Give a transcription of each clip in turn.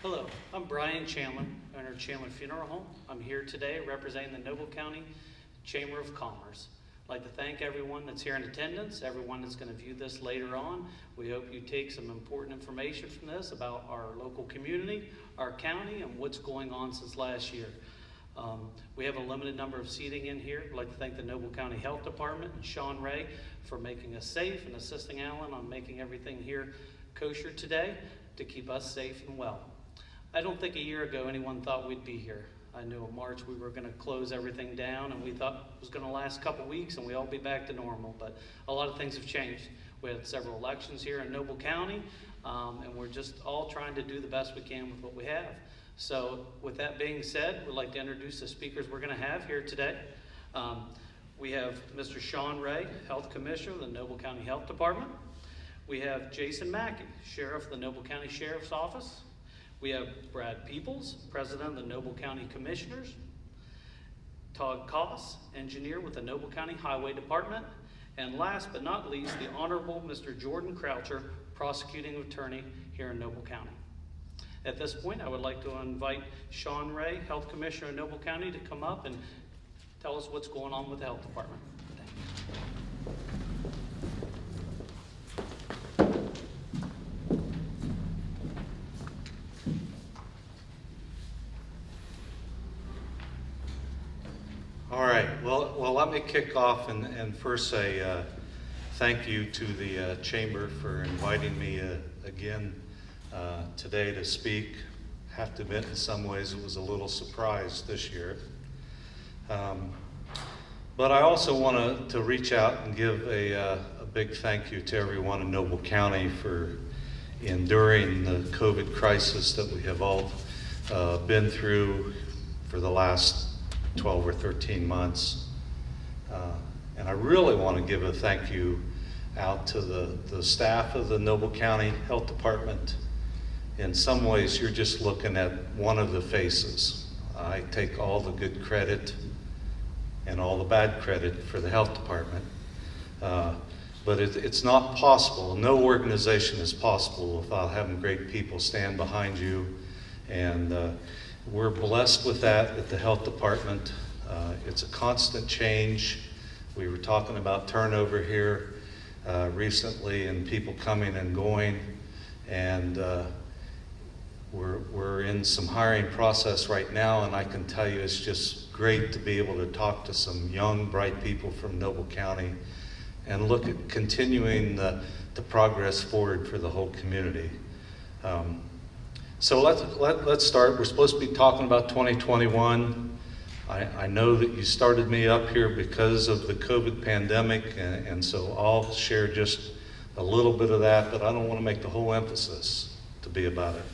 Hello, I'm Brian Chandler, owner of Chandler Funeral Home. I'm here today representing the Noble County Chamber of Commerce. I'd like to thank everyone that's here in attendance, everyone that's going to view this later on. We hope you take some important information from this about our local community, our county, and what's going on since last year. We have a limited number of seating in here. I'd like to thank the Noble County Health Department and Sean Ray for making us safe and assisting Alan on making everything here kosher today to keep us safe and well. I don't think a year ago anyone thought we'd be here. I knew in March we were going to close everything down, and we thought it was going to last a couple weeks and we all be back to normal, but a lot of things have changed. We had several elections here in Noble County, and we're just all trying to do the best we can with what we have. So with that being said, we'd like to introduce the speakers we're going to have here today. We have Mr. Sean Ray, Health Commissioner of the Noble County Health Department. We have Jason Mackey, Sheriff of the Noble County Sheriff's Office. We have Brad Peoples, President of the Noble County Commissioners. Todd Koss, Engineer with the Noble County Highway Department. And last but not least, the Honorable Mr. Jordan Croucher, Prosecuting Attorney here in Noble County. At this point, I would like to invite Sean Ray, Health Commissioner of Noble County, to come up and tell us what's going on with the Health Department. All right, well, let me kick off and first say thank you to the Chamber for inviting me again today to speak. I have to admit, in some ways, it was a little surprise this year. But I also want to reach out and give a big thank you to everyone in Noble County for enduring the COVID crisis that we have all been through for the last 12 or 13 months. And I really want to give a thank you out to the staff of the Noble County Health Department. In some ways, you're just looking at one of the faces. I take all the good credit and all the bad credit for the health department. But it's not possible. No organization is possible without having great people stand behind you. And we're blessed with that at the health department. It's a constant change. We were talking about turnover here recently and people coming and going. And we're in some hiring process right now, and I can tell you it's just great to be able to talk to some young, bright people from Noble County and look at continuing the progress forward for the whole community. So let's start. We're supposed to be talking about 2021. I know that you started me up here because of the COVID pandemic, and so I'll share just a little bit of that, but I don't want to make the whole emphasis to be about it.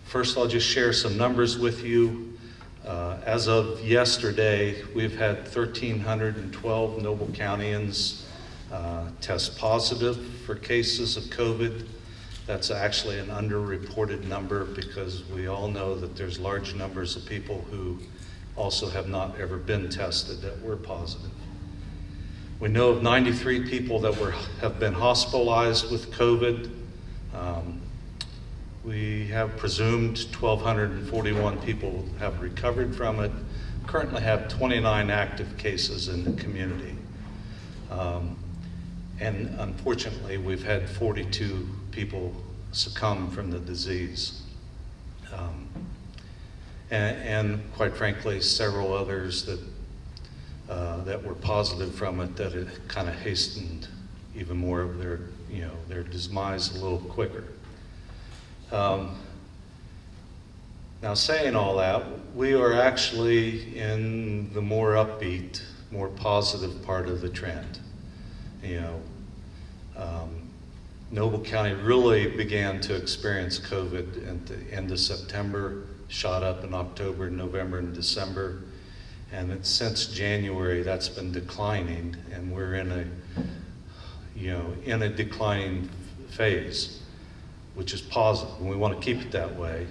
First, I'll just share some numbers with you. As of yesterday, we've had 1,312 Noble Countyans test positive for cases of COVID. That's actually an underreported number because we all know that there's large numbers of people who also have not ever been tested that were positive. We know of 93 people that have been hospitalized with COVID. We have presumed 1,241 people have recovered from it. Currently have 29 active cases in the community. And unfortunately, we've had 42 people succumb from the disease. And quite frankly, several others that were positive from it, that it kind of hastened even more of their demise a little quicker. Now, saying all that, we are actually in the more upbeat, more positive part of the trend. Noble County really began to experience COVID at the end of September, shot up in October, November, and December. And since January, that's been declining, and we're in a declining phase, which is positive, and we want to keep it that way.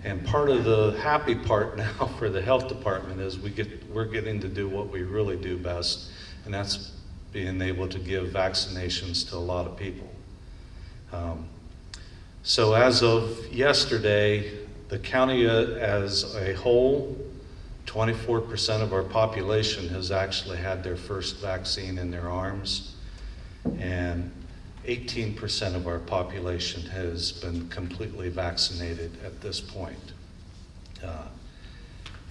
And part of the happy part now for the health department is we're getting to do what we really do best, and that's being able to give vaccinations to a lot of people. So as of yesterday, the county as a whole, 24% of our population has actually had their first vaccine in their arms, and 18% of our population has been completely vaccinated at this point.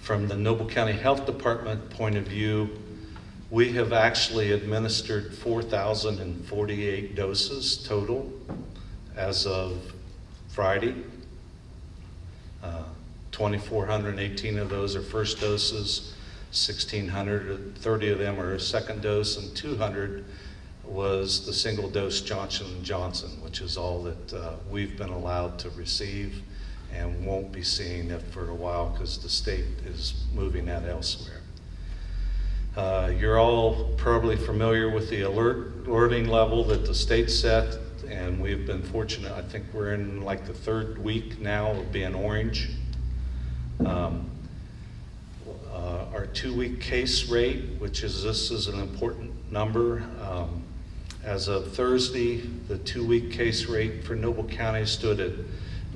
From the Noble County Health Department point of view, we have actually administered 4,048 doses total as of Friday. 2,418 of those are first doses, 1,630 of them are a second dose, and 200 was the single dose Johnson & Johnson, which is all that we've been allowed to receive, and won't be seeing it for a while because the state is moving that elsewhere. You're all probably familiar with the alerting level that the state set, and we've been fortunate. I think we're in like the third week now of being orange. Our 2-week case rate, this is an important number. As of Thursday, the 2-week case rate for Noble County stood at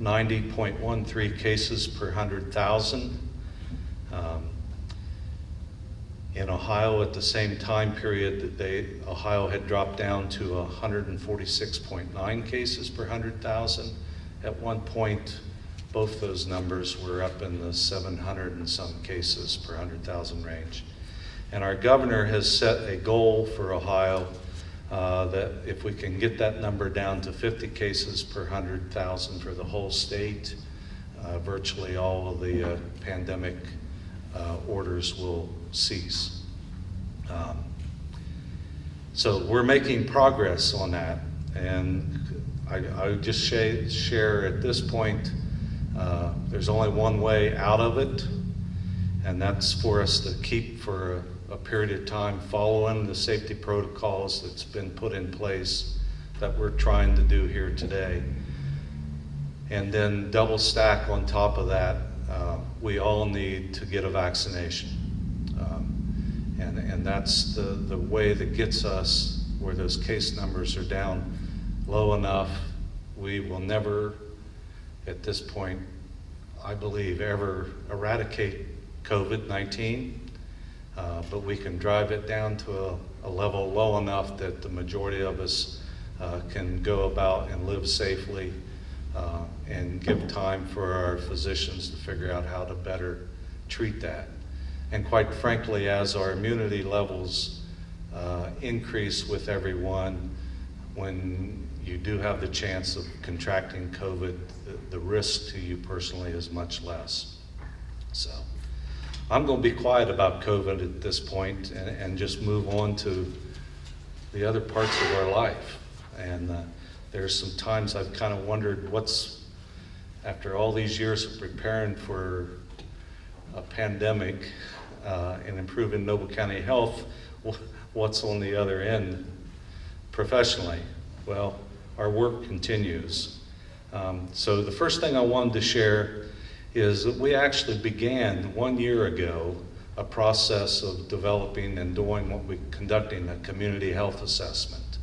90.13 cases per 100,000. In Ohio, at the same time period, Ohio had dropped down to 146.9 cases per 100,000. At one point, both those numbers were up in the 700 and some cases per 100,000 range. And our governor has set a goal for Ohio that if we can get that number down to 50 cases per 100,000 for the whole state, virtually all of the pandemic orders will cease. So we're making progress on that, and I would just share at this point, there's only one way out of it, and that's for us to keep for a period of time following the safety protocols that's been put in place that we're trying to do here today. And then double stack on top of that, we all need to get a vaccination. And that's the way that gets us where those case numbers are down low enough. We will never, at this point, I believe, ever eradicate COVID-19, but we can drive it down to a level low enough that the majority of us can go about and live safely, and give time for our physicians to figure out how to better treat that. And quite frankly, as our immunity levels increase with everyone, when you do have the chance of contracting COVID, the risk to you personally is much less. So I'm going to be quiet about COVID at this point and just move on to the other parts of our life. And there's some times I've kind of wondered after all these years of preparing for a pandemic and improving Noble County health, what's on the other end professionally? Well, our work continues. So the first thing I wanted to share is that we actually began 1 year ago a process of developing and conducting a community health assessment.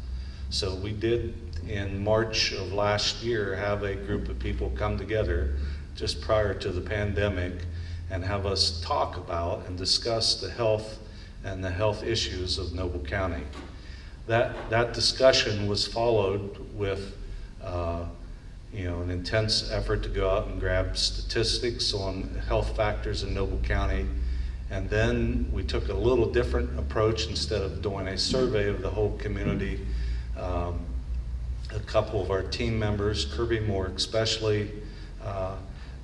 So we did in March of last year have a group of people come together just prior to the pandemic and have us talk about and discuss the health and the health issues of Noble County. That discussion was followed with an intense effort to go out and grab statistics on health factors in Noble County. And then we took a little different approach. Instead of doing a survey of the whole community, a couple of our team members, Kirby Moore especially,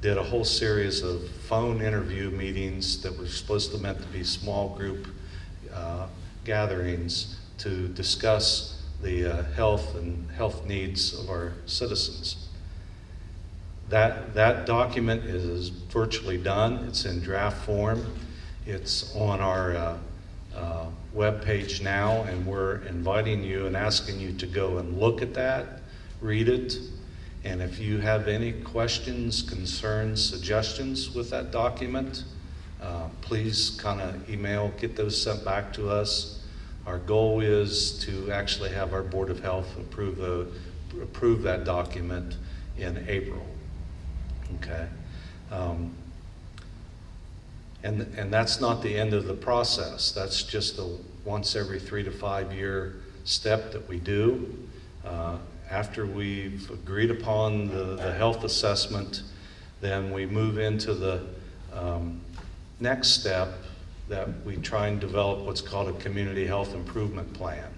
did a whole series of phone interview meetings that were supposed to meant to be small group gatherings to discuss the health and health needs of our citizens. That document is virtually done. It's in draft form. It's on our web page now, and we're inviting you and asking you to go and look at that, read it, and if you have any questions, concerns, suggestions with that document, please kind of get those sent back to us. Our goal is to actually have our Board of Health approve that document in April. Okay. And that's not the end of the process. That's just a once every 3 to 5 year step that we do. After we've agreed upon the health assessment, then we move into the next step, that we try and develop what's called a community health improvement plan,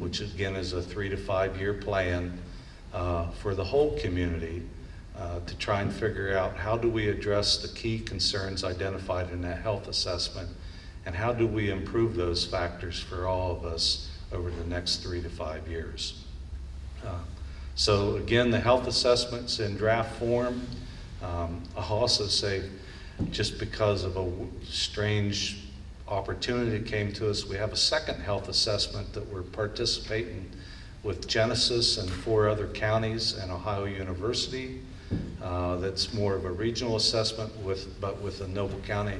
which again is a 3 to 5 year plan for the whole community, to try and figure out how do we address the key concerns identified in that health assessment, and how do we improve those factors for all of us over the next 3 to 5 years. So again, the health assessment's in draft form. I'll also say, just because of a strange opportunity that came to us, we have a second health assessment that we're participating with Genesis and 4 other counties and Ohio University. That's more of a regional assessment but with a Noble County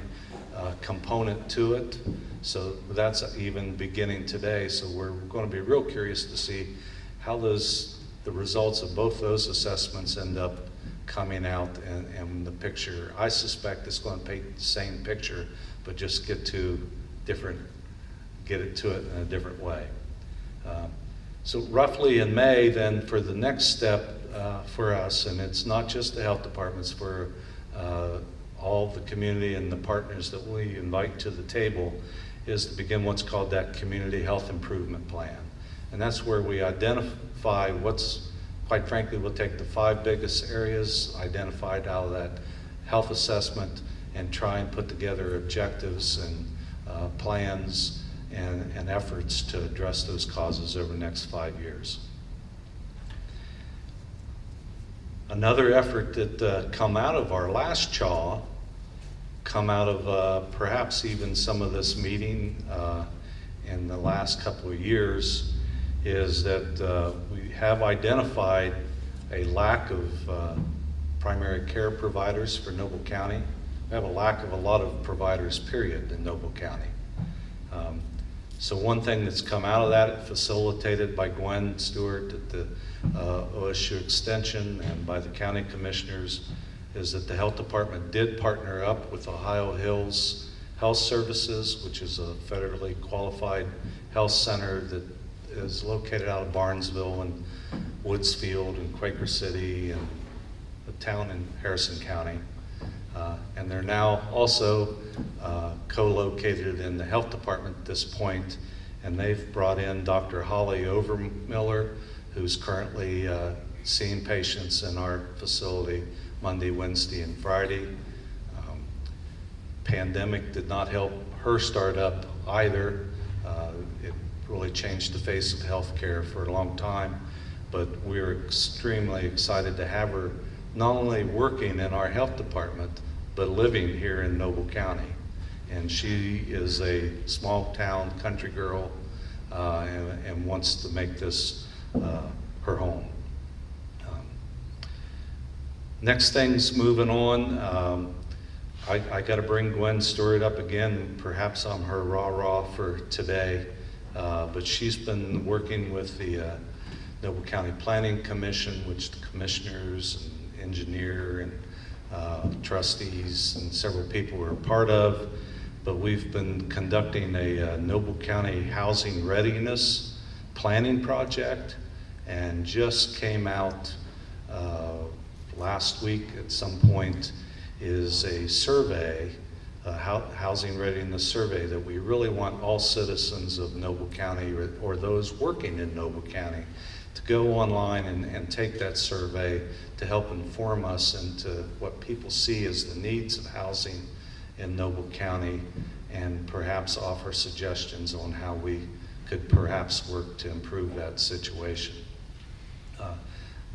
component to it. So that's even beginning today. So we're going to be real curious to see how the results of both those assessments end up coming out, and the picture. I suspect it's going to paint the same picture, but just get it to it in a different way. So roughly in May, then, for the next step for us, and it's not just the health departments, for all the community and the partners that we invite to the table, is to begin what's called that community health improvement plan. And that's where we identify what's, quite frankly, we'll take the 5 biggest areas identified out of that health assessment and try and put together objectives and plans and efforts to address those causes over the next 5 years. Another effort that come out of our last CHAW, come out of perhaps even some of this meeting in the last couple of years, is that we have identified a lack of primary care providers for Noble County. We have a lack of a lot of providers, period, in Noble County. So one thing that's come out of that, facilitated by Gwen Stewart at the OSU Extension and by the county commissioners, is that the health department did partner up with Ohio Hills Health Services, which is a federally qualified health center that is located out of Barnesville and Woodsfield and Quaker City and a town in Harrison County. And they're now also co-located in the health department at this point, and they've brought in Dr. Holly Overmiller, who's currently seeing patients in our facility Monday, Wednesday, and Friday. Pandemic did not help her start up either. It really changed the face of healthcare for a long time, but we're extremely excited to have her not only working in our health department, but living here in Noble County. And she is a small town country girl and wants to make this her home. Next thing's moving on. I got to bring Gwen Stewart up again. Perhaps I'm her rah-rah for today, but she's been working with the Noble County Planning Commission, which the commissioners and engineer and trustees and several people were a part of. But we've been conducting a Noble County Housing Readiness Planning Project, and just came out last week at some point is a survey, housing readiness survey, that we really want all citizens of Noble County or those working in Noble County to go online and take that survey to help inform us into what people see as the needs of housing in Noble County, and perhaps offer suggestions on how we could perhaps work to improve that situation.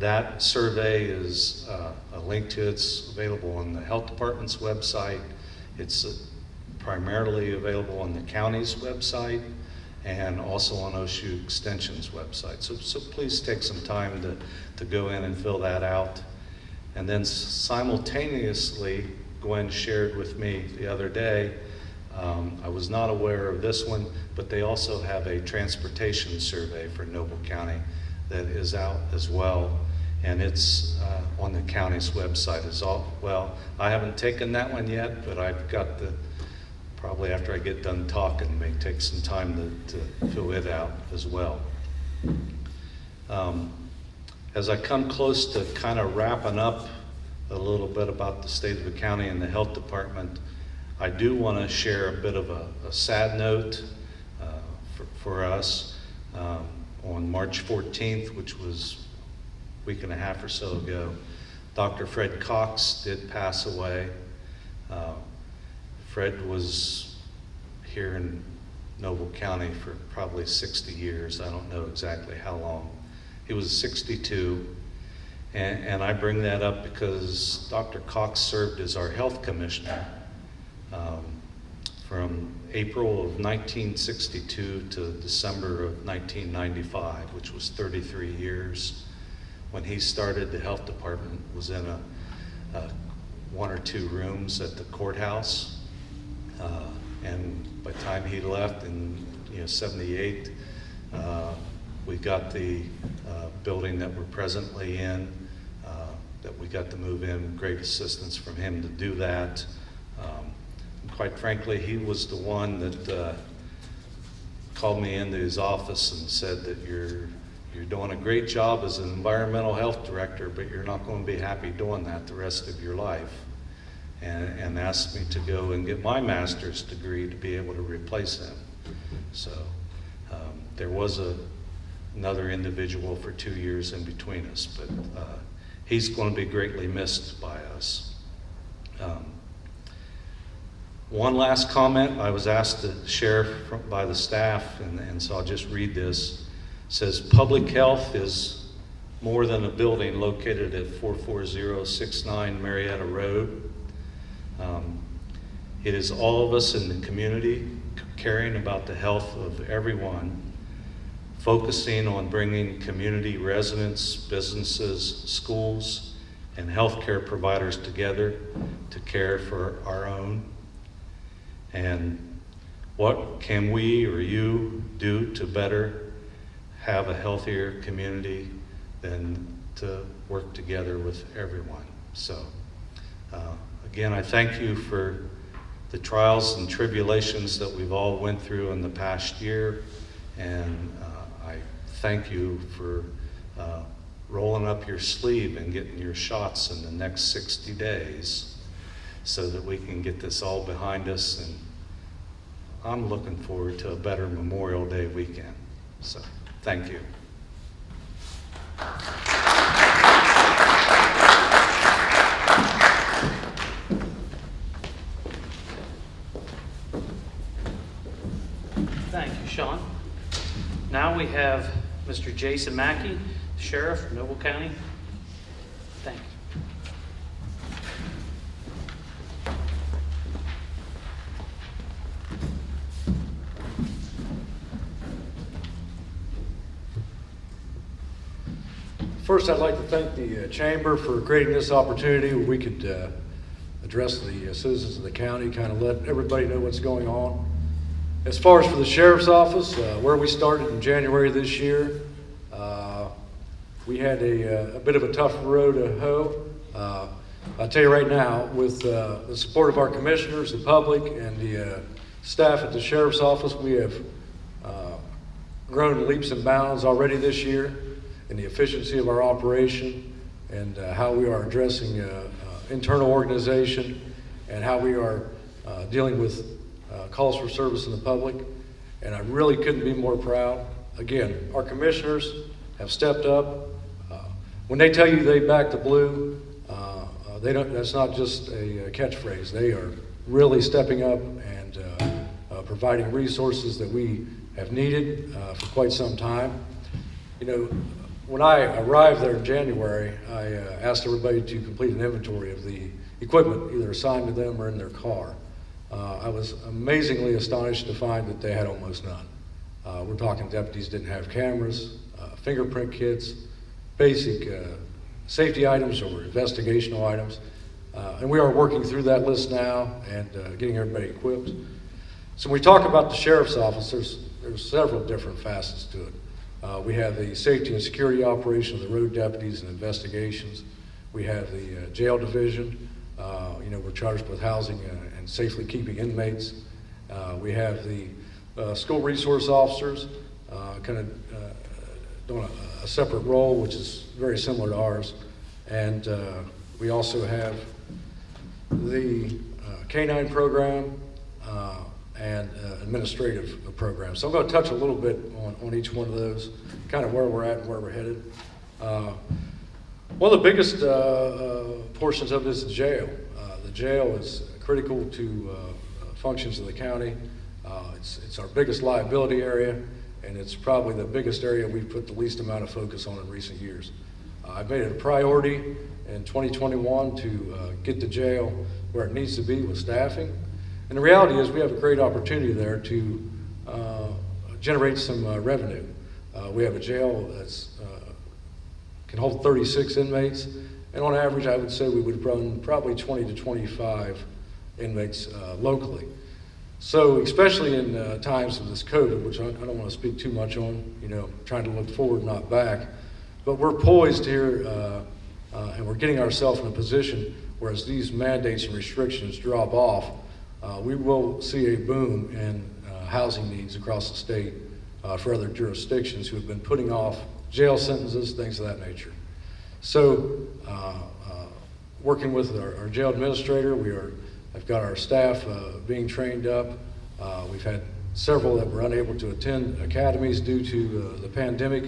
That survey is a link to it's available on the health department's website. It's primarily available on the county's website and also on OSU Extension's website. So please take some time to go in and fill that out. And then simultaneously, Gwen shared with me the other day, I was not aware of this one, but they also have a transportation survey for Noble County that is out as well. And it's on county's website as well. I haven't taken that one yet, but I've got probably after I get done talking, may take some time to fill it out as well. As I come close to kind of wrapping up a little bit about the state of the county and the health department, I do want to share a bit of a sad note for us. On March 14th, which was a week and a half or so ago, Dr. Fred Cox did pass away. Fred was here in Noble County for probably 60 years. I don't know exactly how long. He was 62, and I bring that up because Dr. Cox served as our health commissioner from April of 1962 to December of 1995, which was 33 years. When he started, the health department was in one or two rooms at the courthouse, and by the time he left in 78, we got the building that we're presently in, that we got to move in. Great assistance from him to do that. Quite frankly, he was the one that called me into his office and said that you're doing a great job as an environmental health director, but you're not going to be happy doing that the rest of your life. And asked me to go and get my master's degree to be able to replace him. So there was another individual for 2 years in between us, but he's going to be greatly missed by us. One last comment I was asked to share by the staff, and so I'll just read this. It says, public health is more than a building located at 44069 Marietta Road. It is all of us in the community caring about the health of everyone, focusing on bringing community residents, businesses, schools, and healthcare providers together to care for our own. And what can we or you do to better have a healthier community than to work together with everyone? So again, I thank you for the trials and tribulations that we've all went through in the past year, and I thank you for rolling up your sleeve and getting your shots in the next 60 days so that we can get this all behind us. And I'm looking forward to a better Memorial Day weekend. So thank you. Thank you, Sean. Now we have Mr. Jason Mackey, Sheriff, Noble County. Thank you. First, I'd like to thank the Chamber for creating this opportunity where we could address the citizens of the county, kind of let everybody know what's going on. As far as for the Sheriff's Office, where we started in January this year, we had a bit of a tough road to hoe. I'll tell you right now, with the support of our commissioners, the public, and the staff at the Sheriff's Office, we have grown leaps and bounds already this year in the efficiency of our operation and how we are addressing internal organization and how we are dealing with calls for service in the public. And I really couldn't be more proud. Again, our commissioners have stepped up. When they tell you they back the blue, that's not just a catchphrase. They are really stepping up and providing resources that we have needed for quite some time. You know, when I arrived there in January, I asked everybody to complete an inventory of the equipment, either assigned to them or in their car. I was amazingly astonished to find that they had almost none. We're talking deputies didn't have cameras, fingerprint kits, basic safety items or investigational items. And we are working through that list now and getting everybody equipped. So when we talk about the Sheriff's Office, there's several different facets to it. We have the safety and security operation of the road deputies and investigations. We have the jail division. We're charged with housing and safely keeping inmates. We have the school resource officers, kind of doing a separate role, which is very similar to ours. And we also have the K-9 program and administrative program. So I'm going to touch a little bit on each one of those, kind of where we're at and where we're headed. One of the biggest portions of this is jail. The jail is critical to functions of the county. It's our biggest liability area, and it's probably the biggest area we've put the least amount of focus on in recent years. I've made it a priority in 2021 to get the jail where it needs to be with staffing. And the reality is we have a great opportunity there to generate some revenue. We have a jail that's can hold 36 inmates, and on average I would say we would run probably 20 to 25 inmates locally. So especially in times of this COVID, which I don't want to speak too much on, trying to look forward, not back, but we're poised here and we're getting ourselves in a position where as these mandates and restrictions drop off, we will see a boom in housing needs across the state for other jurisdictions who have been putting off jail sentences, things of that nature. So working with our jail administrator, I've got our staff being trained up. We've had several that were unable to attend academies due to the pandemic.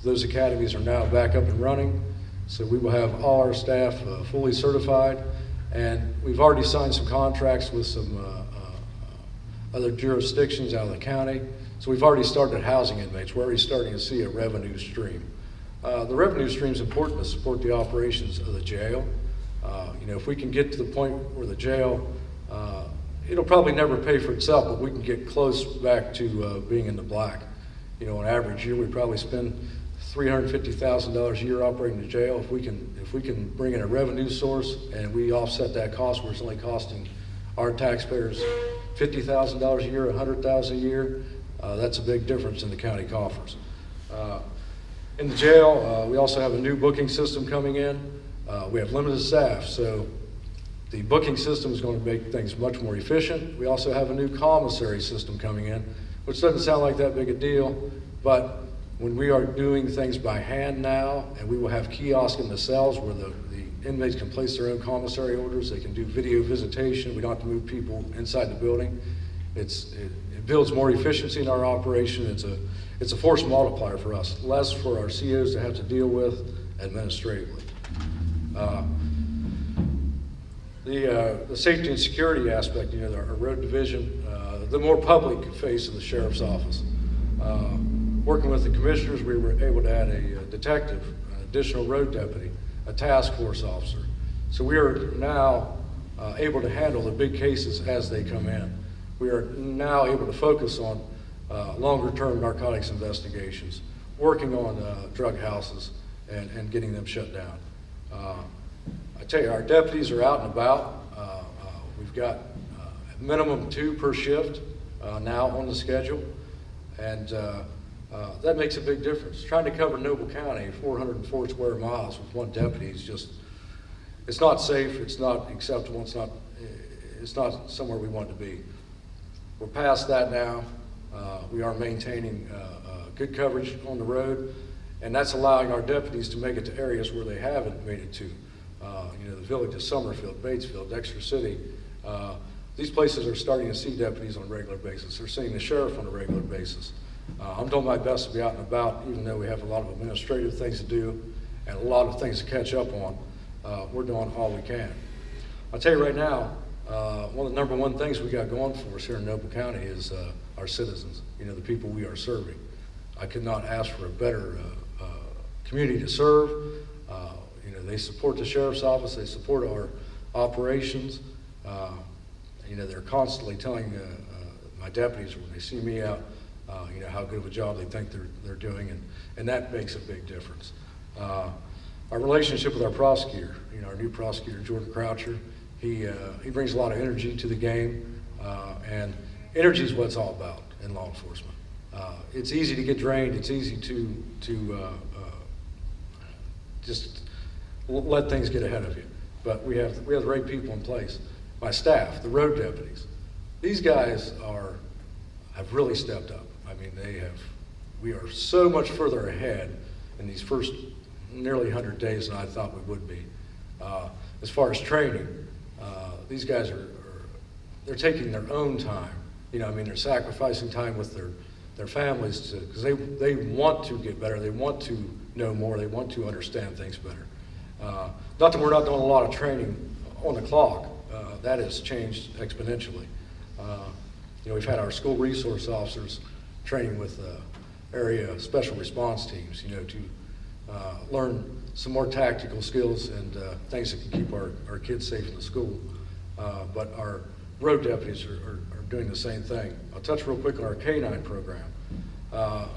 Those academies are now back up and running. So we will have all our staff fully certified. And we've already signed some contracts with some other jurisdictions out of the county. So we've already started housing inmates. We're already starting to see a revenue stream. The revenue stream is important to support the operations of the jail. If we can get to the point where the jail, it'll probably never pay for itself, but we can get close back to being in the black. On average year, we probably spend $350,000 a year operating the jail. If we can bring in a revenue source and we offset that cost, where it's only costing our taxpayers $50,000 a year, $100,000 a year, that's a big difference in the county coffers. In the jail, we also have a new booking system coming in. We have limited staff, so the booking system is going to make things much more efficient. We also have a new commissary system coming in, which doesn't sound like that big a deal, but when we are doing things by hand now, and we will have kiosks in the cells where the inmates can place their own commissary orders, they can do video visitation, we don't have to move people inside the building. It builds more efficiency in our operation. It's a force multiplier for us, less for our COs to have to deal with administratively. The safety and security aspect, our road division, the more public face of the sheriff's office. Working with the commissioners, we were able to add a detective, an additional road deputy, a task force officer. So we are now able to handle the big cases as they come in. We are now able to focus on longer-term narcotics investigations, working on drug houses and getting them shut down. I tell you, our deputies are out and about. We've got minimum 2 per shift now on the schedule, and that makes a big difference. Trying to cover Noble County, 404 square miles with 1 deputy is just, it's not safe, it's not acceptable, it's not somewhere we want to be. We're past that now. We are maintaining good coverage on the road, and that's allowing our deputies to make it to areas where they haven't made it to. The village of Summerfield, Batesville, Dexter City. These places are starting to see deputies on a regular basis. They're seeing the sheriff on a regular basis. I'm doing my best to be out and about, even though we have a lot of administrative things to do and a lot of things to catch up on. We're doing all we can. I'll tell you right now, one of the number 1 things we got going for us here in Noble County is our citizens, the people we are serving. I could not ask for a better community to serve. They support the sheriff's office, they support our operations. They're constantly telling my deputies when they see me out, how good of a job they think they're doing, and that makes a big difference. Our relationship with our prosecutor, our new prosecutor, Jordan Croucher, he brings a lot of energy to the game, and energy is what it's all about in law enforcement. It's easy to get drained. It's easy to just let things get ahead of you. But we have the right people in place. My staff, the road deputies, these guys have really stepped up. I mean, we are so much further ahead in these first nearly 100 days than I thought we would be. As far as training, these guys they're taking their own time. I mean, they're sacrificing time with their families because they want to get better. They want to know more. They want to understand things better. Not that we're not doing a lot of training on the clock. That has changed exponentially. We've had our school resource officers training with area special response teams, to learn some more tactical skills and things that can keep our kids safe in the school. But our road deputies are doing the same thing. I'll touch real quick on our K-9 program.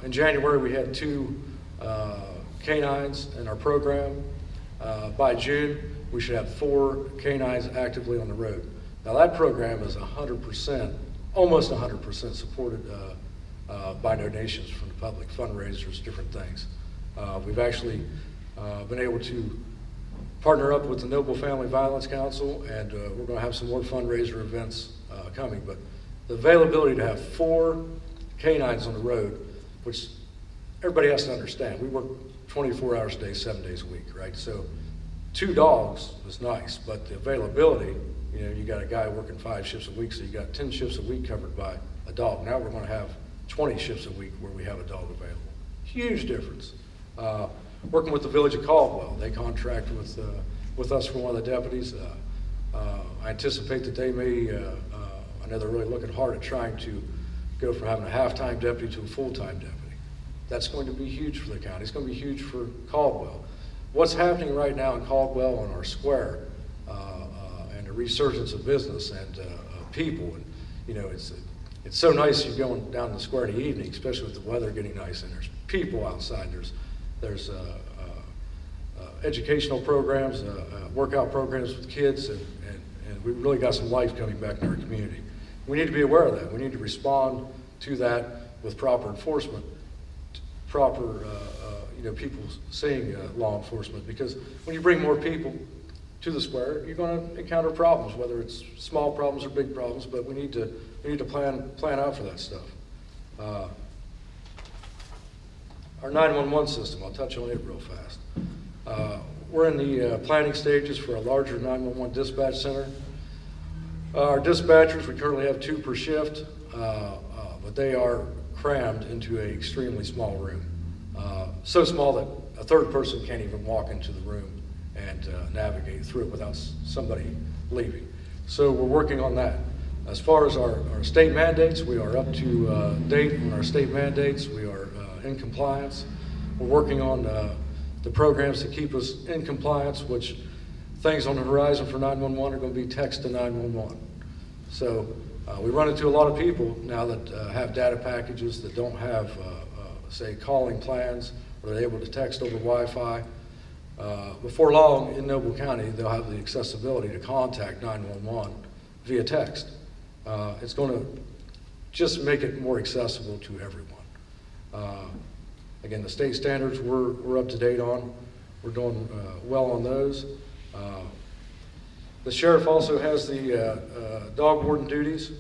In January, we had 2 K-9s in our program. By June, we should have 4 K-9s actively on the road. Now that program is 100%, almost 100% supported by donations from the public, fundraisers, different things. We've actually been able to partner up with the Noble Family Violence Council, and we're going to have some more fundraiser events coming. But the availability to have 4 K-9s on the road, which everybody has to understand, we work 24 hours a day, 7 days a week, right? So 2 dogs is nice, but the availability, you got a guy working 5 shifts a week, so you got 10 shifts a week covered by a dog. Now we're going to have 20 shifts a week where we have a dog available. Huge difference. Working with the Village of Caldwell, they contract with us for one of the deputies. I anticipate that they may, I know they're really looking hard at trying to go from having a half-time deputy to a full-time deputy. That's going to be huge for the county. It's going to be huge for Caldwell. What's happening right now in Caldwell on our square, and the resurgence of business and people, and it's so nice you're going down the square in the evening, especially with the weather getting nice, and there's people outside. There's educational programs, workout programs with kids, and we've really got some life coming back in our community. We need to be aware of that. We need to respond to that with proper enforcement, proper people seeing law enforcement, because when you bring more people to the square, you're going to encounter problems, whether it's small problems or big problems, but we need to plan out for that stuff. Our 911 system, I'll touch on it real fast. We're in the planning stages for a larger 911 dispatch center. Our dispatchers, we currently have 2 per shift, but they are crammed into an extremely small room. So small that a third person can't even walk into the room and navigate through it without somebody leaving. So we're working on that. As far as our state mandates, we are up to date on our state mandates. We are in compliance. We're working on the programs to keep us in compliance, which things on the horizon for 911 are going to be text to 911. So we run into a lot of people now that have data packages that don't have, say, calling plans, or they're able to text over Wi-Fi. Before long, in Noble County, they'll have the accessibility to contact 911 via text. It's going to just make it more accessible to everyone. Again, the state standards we're up to date on. We're doing well on those. The sheriff also has the dog warden duties.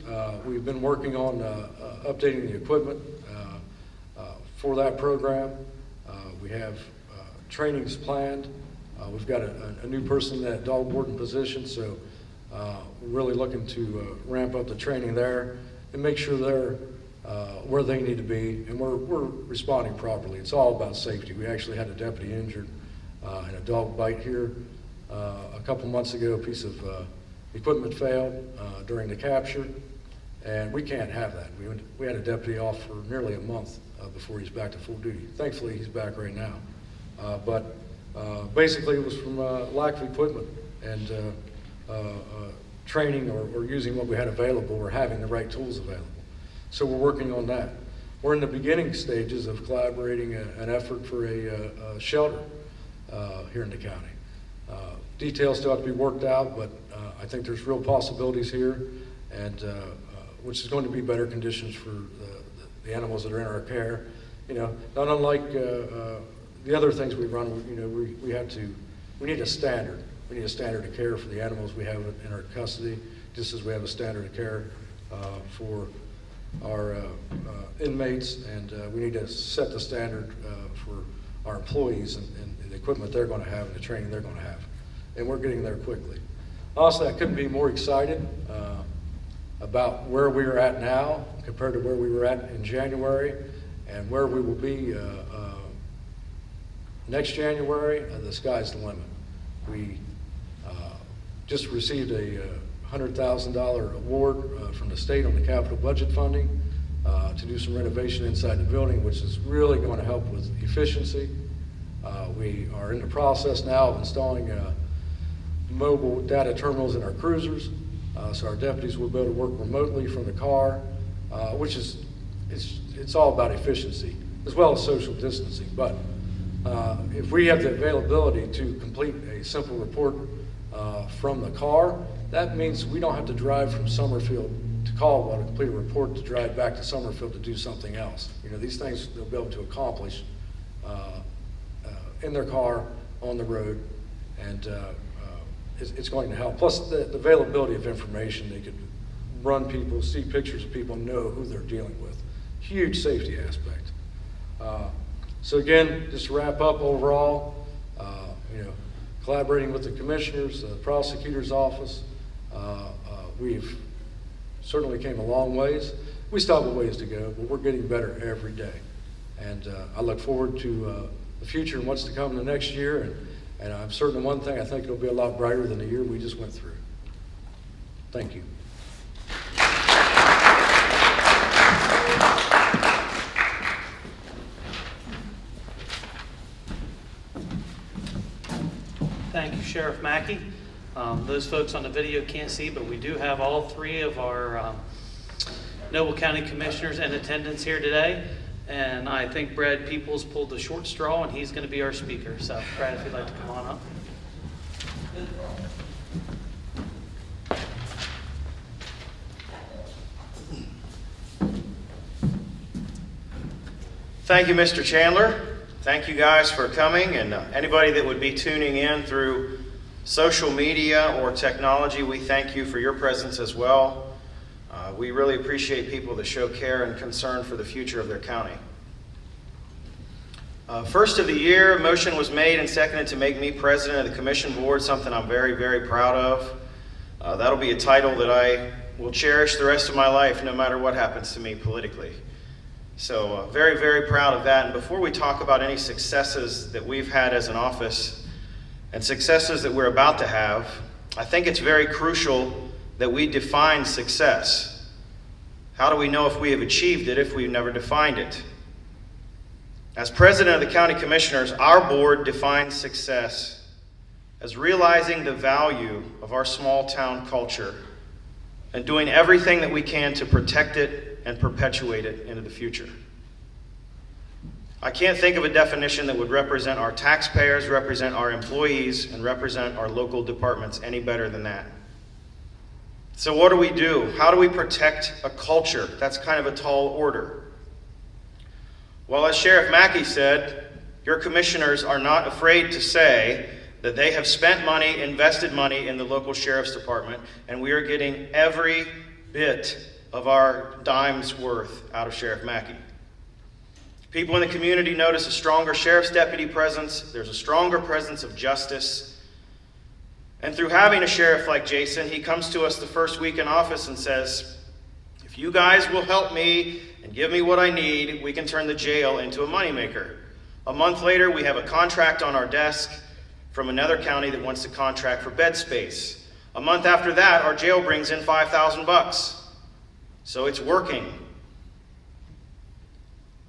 We've been working on updating the equipment for that program. We have trainings planned. We've got a new person in that dog warden position, so we're really looking to ramp up the training there and make sure they're where they need to be, and we're responding properly. It's all about safety. We actually had a deputy injured in a dog bite here a couple months ago. A piece of equipment failed during the capture, and we can't have that. We had a deputy off for nearly a month before he's back to full duty. Thankfully, he's back right now. But basically, it was from lack of equipment and training or using what we had available or having the right tools available. So we're working on that. We're in the beginning stages of collaborating an effort for a shelter here in the county. Details still have to be worked out, but I think there's real possibilities here, and which is going to be better conditions for the animals that are in our care. Not unlike the other things we run. We we need a standard. We need a standard of care for the animals we have in our custody, just as we have a standard of care for our inmates, and we need to set the standard for our employees and the equipment they're going to have and the training they're going to have. And we're getting there quickly. Honestly, I couldn't be more excited about where we are at now compared to where we were at in January and where we will be next January. The sky's the limit. We just received a $100,000 award from the state on the capital budget funding to do some renovation inside the building, which is really going to help with efficiency. We are in the process now of installing mobile data terminals in our cruisers, so our deputies will be able to work remotely from the car, which is, it's all about efficiency as well as social distancing. But if we have the availability to complete a simple report from the car, that means we don't have to drive from Summerfield to Caldwell to complete a report to drive back to Summerfield to do something else. You know, these things they'll be able to accomplish in their car, on the road, and it's going to help. Plus the availability of information, they could run people, see pictures of people, know who they're dealing with. Huge safety aspect. So again, just to wrap up overall, collaborating with the commissioners, the prosecutor's office, we've certainly came a long ways. We still have a ways to go, but we're getting better every day. And I look forward to the future and what's to come in the next year. And I'm certain of one thing, I think it'll be a lot brighter than the year we just went through. Thank you. Thank you, Sheriff Mackey. Those folks on the video can't see, but we do have all three of our Noble County Commissioners in attendance here today. And I think Brad Peoples pulled the short straw, and he's going to be our speaker. So, Brad, if you'd like to come on up. Thank you, Mr. Chandler. Thank you guys for coming, and anybody that would be tuning in through social media or technology, we thank you for your presence as well. We really appreciate people that show care and concern for the future of their county. First of the year, a motion was made and seconded to make me president of the commission board, something I'm very, very proud of. That'll be a title that I will cherish the rest of my life, no matter what happens to me politically. So very, very proud of that. And before we talk about any successes that we've had as an office and successes that we're about to have, I think it's very crucial that we define success. How do we know if we have achieved it if we've never defined it? As president of the County Commissioners, our board defines success as realizing the value of our small town culture and doing everything that we can to protect it and perpetuate it into the future. I can't think of a definition that would represent our taxpayers, represent our employees, and represent our local departments any better than that. So what do we do? How do we protect a culture? That's kind of a tall order. Well, as Sheriff Mackey said, your commissioners are not afraid to say that they have spent money, invested money in the local sheriff's department, and we are getting every bit of our dime's worth out of Sheriff Mackey. People in the community notice a stronger sheriff's deputy presence. There's a stronger presence of justice. And through having a sheriff like Jason, he comes to us the first week in office and says, if you guys will help me and give me what I need, we can turn the jail into a moneymaker. A month later, we have a contract on our desk from another county that wants to contract for bed space. A month after that, our jail brings in $5,000. So it's working.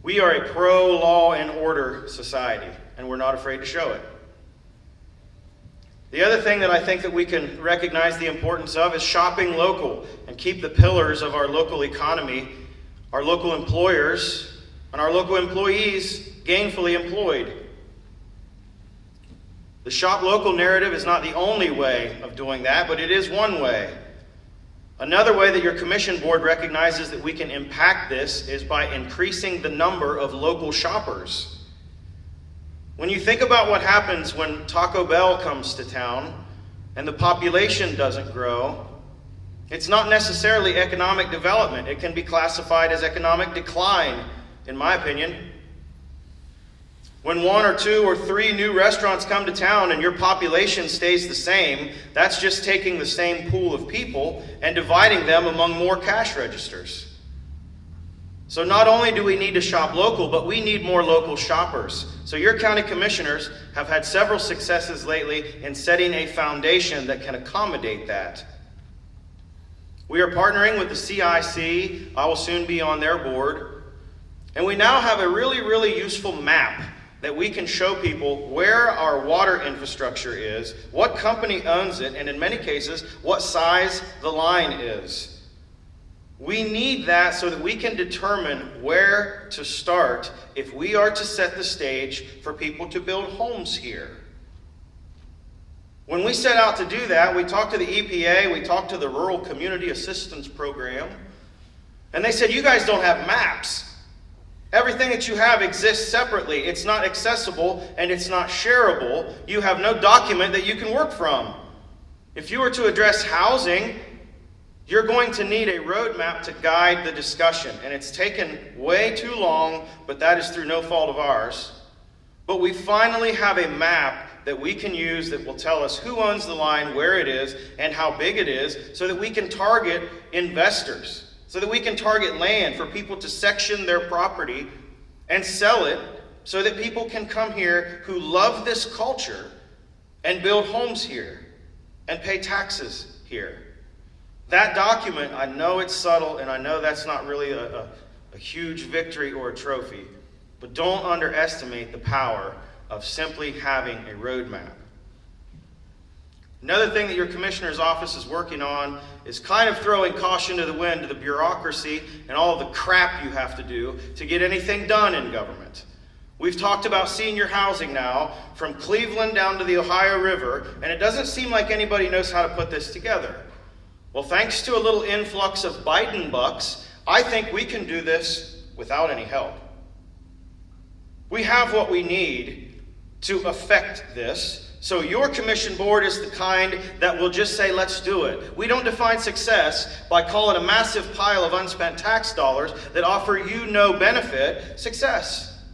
We are a pro-law and order society, and we're not afraid to show it. The other thing that I think that we can recognize the importance of is shopping local and keep the pillars of our local economy, our local employers, and our local employees gainfully employed. The shop local narrative is not the only way of doing that, but it is one way. Another way that your commission board recognizes that we can impact this is by increasing the number of local shoppers. When you think about what happens when Taco Bell comes to town and the population doesn't grow, it's not necessarily economic development. It can be classified as economic decline, in my opinion. When 1 or 2 or 3 new restaurants come to town and your population stays the same, that's just taking the same pool of people and dividing them among more cash registers. So not only do we need to shop local, but we need more local shoppers. So your county commissioners have had several successes lately in setting a foundation that can accommodate that. We are partnering with the CIC. I will soon be on their board. And we now have a really, really useful map that we can show people where our water infrastructure is, what company owns it, and in many cases, what size the line is. We need that so that we can determine where to start if we are to set the stage for people to build homes here. When we set out to do that, we talked to the EPA, we talked to the Rural Community Assistance Program, and they said, you guys don't have maps. Everything that you have exists separately. It's not accessible and it's not shareable. You have no document that you can work from. If you were to address housing, you're going to need a roadmap to guide the discussion. And it's taken way too long, but that is through no fault of ours. But we finally have a map that we can use that will tell us who owns the line, where it is, and how big it is, so that we can target investors, so that we can target land for people to section their property and sell it, so that people can come here who love this culture and build homes here and pay taxes here. That document, I know it's subtle, and I know that's not really a huge victory or a trophy, but don't underestimate the power of simply having a roadmap. Another thing that your commissioner's office is working on is kind of throwing caution to the wind to the bureaucracy and all the crap you have to do to get anything done in government. We've talked about senior housing now, from Cleveland down to the Ohio River, and it doesn't seem like anybody knows how to put this together. Well, thanks to a little influx of Biden bucks, I think we can do this without any help. We have what we need to affect this. So your commission board is the kind that will just say, let's do it. We don't define success by calling a massive pile of unspent tax dollars that offer you no benefit success.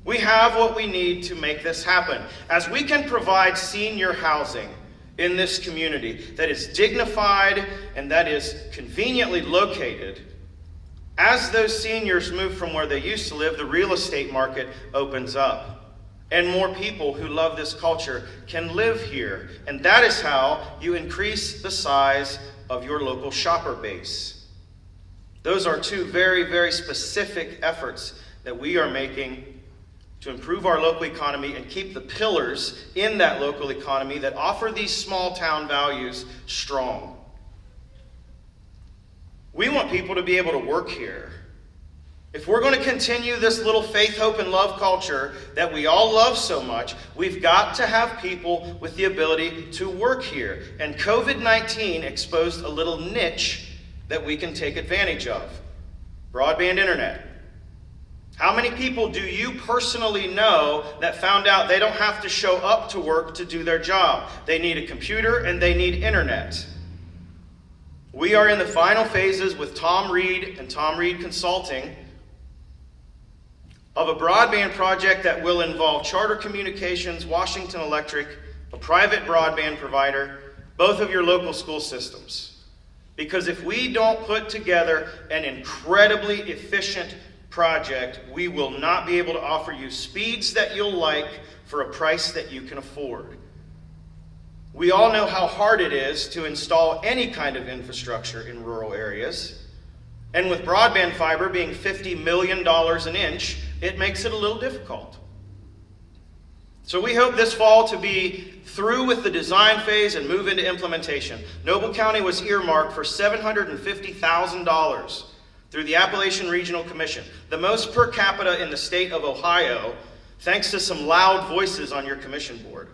We have what we need to make this happen. As we can provide senior housing in this community that is dignified and that is conveniently located, as those seniors move from where they used to live, the real estate market opens up. And more people who love this culture can live here. And that is how you increase the size of your local shopper base. Those are 2 very, very specific efforts that we are making to improve our local economy and keep the pillars in that local economy that offer these small town values strong. We want people to be able to work here. If we're going to continue this little faith, hope, and love culture that we all love so much, we've got to have people with the ability to work here. And COVID-19 exposed a little niche that we can take advantage of. Broadband internet. How many people do you personally know that found out they don't have to show up to work to do their job? They need a computer and they need internet. We are in the final phases with Tom Reed and Tom Reed Consulting of a broadband project that will involve Charter Communications, Washington Electric, a private broadband provider, both of your local school systems. Because if we don't put together an incredibly efficient project, we will not be able to offer you speeds that you'll like for a price that you can afford. We all know how hard it is to install any kind of infrastructure in rural areas. And with broadband fiber being $50 million an inch, it makes it a little difficult. So we hope this fall to be through with the design phase and move into implementation. Noble County was earmarked for $750,000 through the Appalachian Regional Commission, the most per capita in the state of Ohio, thanks to some loud voices on your commission board.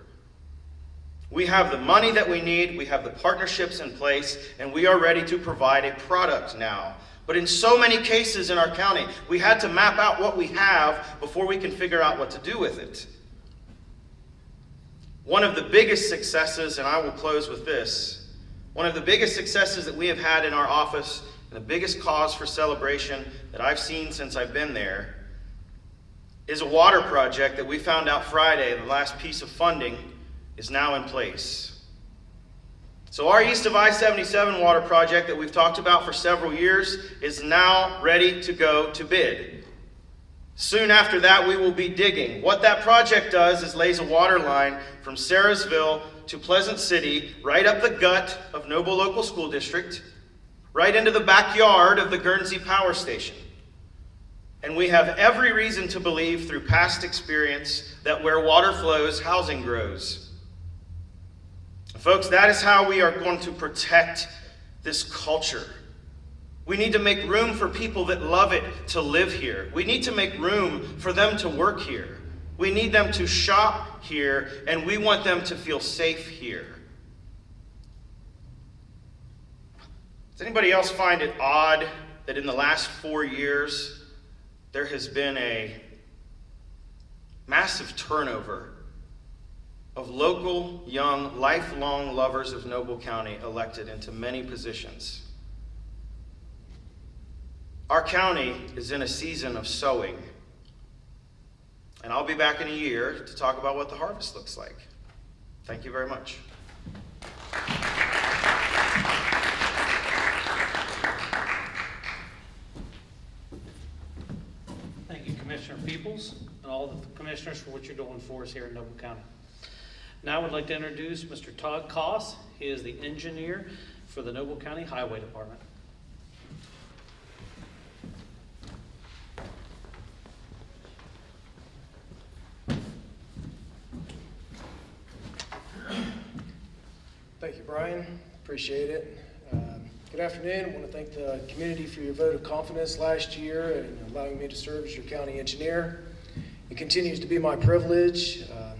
We have the money that we need, we have the partnerships in place, and we are ready to provide a product now. But in so many cases in our county, we had to map out what we have before we can figure out what to do with it. One of the biggest successes, and I will close with this, one of the biggest successes that we have had in our office, and the biggest cause for celebration that I've seen since I've been there, is a water project that we found out Friday. The last piece of funding is now in place. So our east of I-77 water project that we've talked about for several years is now ready to go to bid. Soon after that, we will be digging. What that project does is lays a water line from Sarahsville to Pleasant City, right up the gut of Noble Local School District, right into the backyard of the Guernsey Power Station. And we have every reason to believe through past experience that where water flows, housing grows. Folks, that is how we are going to protect this culture. We need to make room for people that love it to live here. We need to make room for them to work here. We need them to shop here, and we want them to feel safe here. Does anybody else find it odd that in the last 4 years there has been a massive turnover of local, young, lifelong lovers of Noble County elected into many positions? Our county is in a season of sowing. And I'll be back in a year to talk about what the harvest looks like. Thank you very much. Thank you, Commissioner Peoples, and all the commissioners for what you're doing for us here in Noble County. Now I would like to introduce Mr. Todd Koss. He is the engineer for the Noble County Highway Department. Thank you, Brian. Appreciate it. Good afternoon. I want to thank the community for your vote of confidence last year and allowing me to serve as your county engineer. It continues to be my privilege. I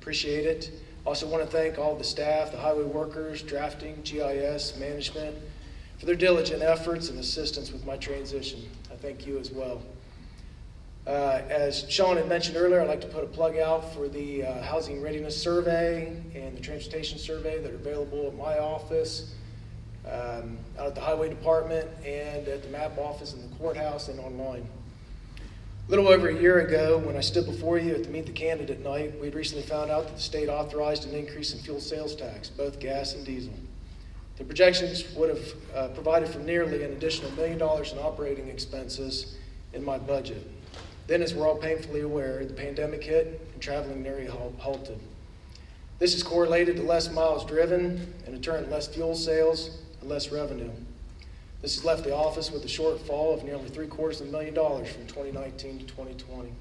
appreciate it. Also want to thank all the staff, the highway workers, drafting, GIS, management, for their diligent efforts and assistance with my transition. I thank you as well. As Sean had mentioned earlier, I'd like to put a plug out for the Housing Readiness Survey and the Transportation Survey that are available at my office, out at the Highway Department, and at the MAP office in the courthouse and online. A little over a year ago, when I stood before you at the Meet the Candidate night, we'd recently found out that the state authorized an increase in fuel sales tax, both gas and diesel. The projections would have provided for nearly an additional $1 million in operating expenses in my budget. Then, as we're all painfully aware, the pandemic hit and traveling nearly halted. This is correlated to less miles driven, and in turn, less fuel sales and less revenue. This has left the office with a shortfall of nearly $750,000 from 2019 to 2020.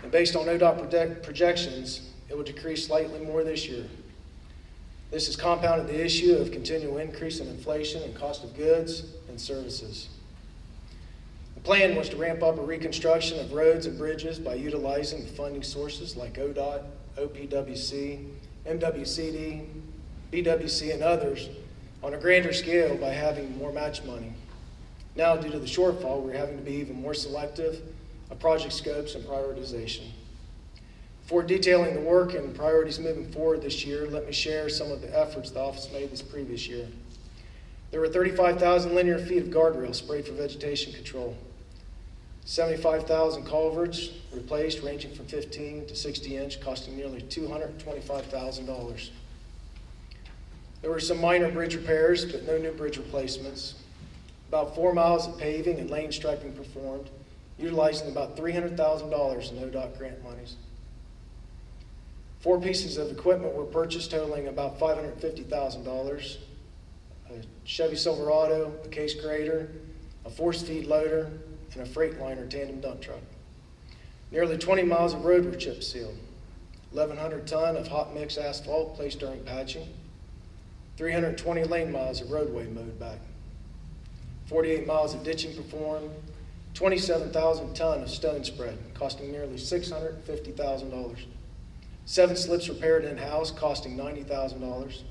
And based on ODOT projections, it will decrease slightly more this year. This has compounded the issue of continual increase in inflation and cost of goods and services. The plan was to ramp up a reconstruction of roads and bridges by utilizing the funding sources like ODOT, OPWC, MWCD, BWC, and others on a grander scale by having more match money. Now, due to the shortfall, we're having to be even more selective of project scopes and prioritization. Before detailing the work and priorities moving forward this year, let me share some of the efforts the office made this previous year. There were 35,000 linear feet of guardrails sprayed for vegetation control. 75,000 culverts replaced, ranging from 15 to 60 inch, costing nearly $225,000. There were some minor bridge repairs, but no new bridge replacements. About 4 miles of paving and lane striping performed, utilizing about $300,000 in ODOT grant monies. 4 pieces of equipment were purchased, totaling about $550,000. A Chevy Silverado, a case grader, a force feed loader, and a Freightliner tandem dump truck. Nearly 20 miles of road were chip sealed. 1,100 ton of hot mix asphalt placed during patching. 320 lane miles of roadway mowed back. 48 miles of ditching performed. 27,000 ton of stone spread, costing nearly $650,000. 7 slips repaired in-house, costing $90,000.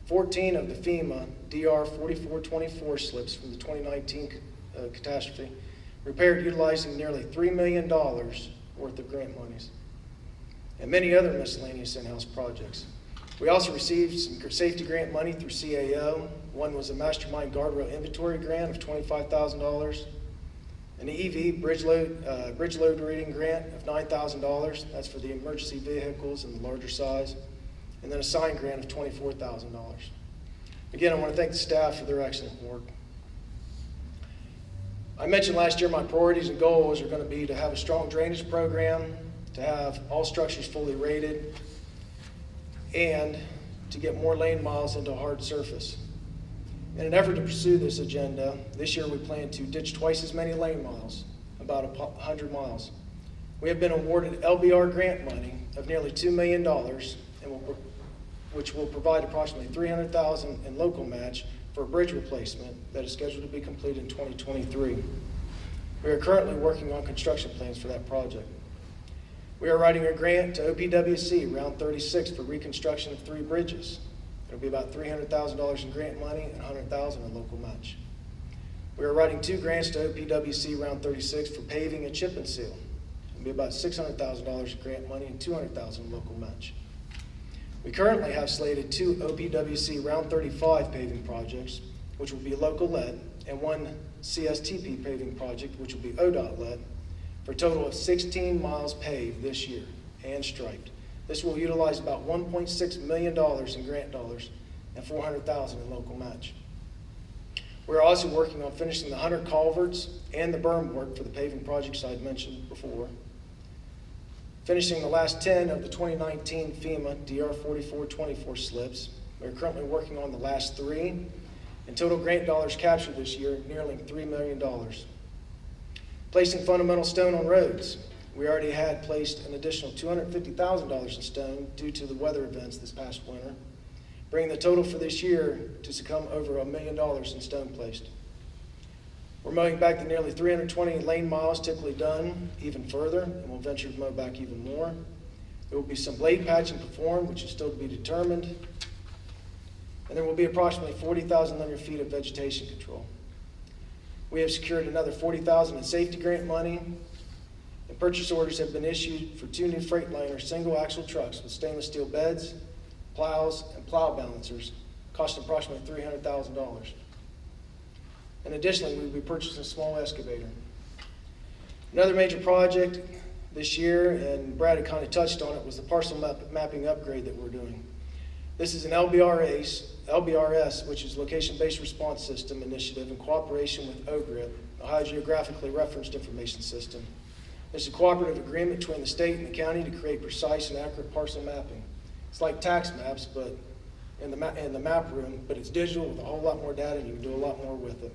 14 of the FEMA DR 4424 slips from the 2019 catastrophe, repaired utilizing nearly $3 million worth of grant monies. and many other miscellaneous in-house projects. We also received some safety grant money through CAO. One was a Mastermind Guardrail Inventory Grant of $25,000, an EV bridge load rating grant of $9,000. That's for the emergency vehicles and the larger size, and then a sign grant of $24,000. Again, I want to thank the staff for their excellent work. I mentioned last year my priorities and goals are going to be to have a strong drainage program, to have all structures fully rated, and to get more lane miles into hard surface. In an effort to pursue this agenda, this year we plan to ditch twice as many lane miles, about 100 miles. We have been awarded LBR grant money of nearly $2 million, which will provide approximately $300,000 in local match for a bridge replacement that is scheduled to be completed in 2023. We are currently working on construction plans for that project. We are writing a grant to OPWC Round 36 for reconstruction of 3 bridges. It'll be about $300,000 in grant money and $100,000 in local match. We are writing 2 grants to OPWC Round 36 for paving and chip and seal. It'll be about $600,000 in grant money and $200,000 in local match. We currently have slated 2 OPWC Round 35 paving projects, which will be local lead, and 1 CSTP paving project, which will be ODOT led, for a total of 16 miles paved this year and striped. This will utilize about $1.6 million in grant dollars and $400,000 in local match. We're also working on finishing the 100 culverts and the berm work for the paving projects I had mentioned before. Finishing the last 10 of the 2019 FEMA DR 4424 slips. We're currently working on the last 3, and total grant dollars captured this year nearly $3 million. Placing fundamental stone on roads. We already had placed an additional $250,000 in stone due to the weather events this past winter, bringing the total for this year to succumb over $1 million in stone placed. We're mowing back the nearly 320 lane miles typically done even further, and we'll venture to mow back even more. There will be some blade patching performed, which is still to be determined, and there will be approximately 40,000 linear feet of vegetation control. We have secured another $40,000 in safety grant money, and purchase orders have been issued for 2 new Freightliner single-axle trucks with stainless steel beds, plows, and plow balancers, costing approximately $300,000. And additionally, we'll be purchasing a small excavator. Another major project this year, and Brad had kind of touched on it, was the parcel mapping upgrade that we're doing. This is an LBRS, which is Location-Based Response System initiative in cooperation with OGRIP, Ohio Geographically Referenced Information System. It's a cooperative agreement between the state and the county to create precise and accurate parcel mapping. It's like tax maps, but in the map room, but it's digital with a whole lot more data, and you can do a lot more with it.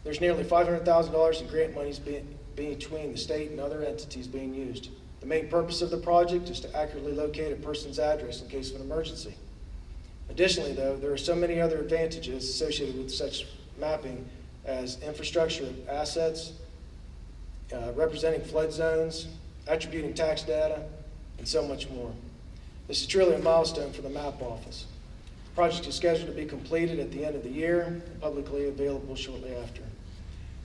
There's nearly $500,000 in grant monies between the state and other entities being used. The main purpose of the project is to accurately locate a person's address in case of an emergency. Additionally, though, there are so many other advantages associated with such mapping as infrastructure assets, representing flood zones, attributing tax data, and so much more. This is truly a milestone for the MAP office. The project is scheduled to be completed at the end of the year and publicly available shortly after.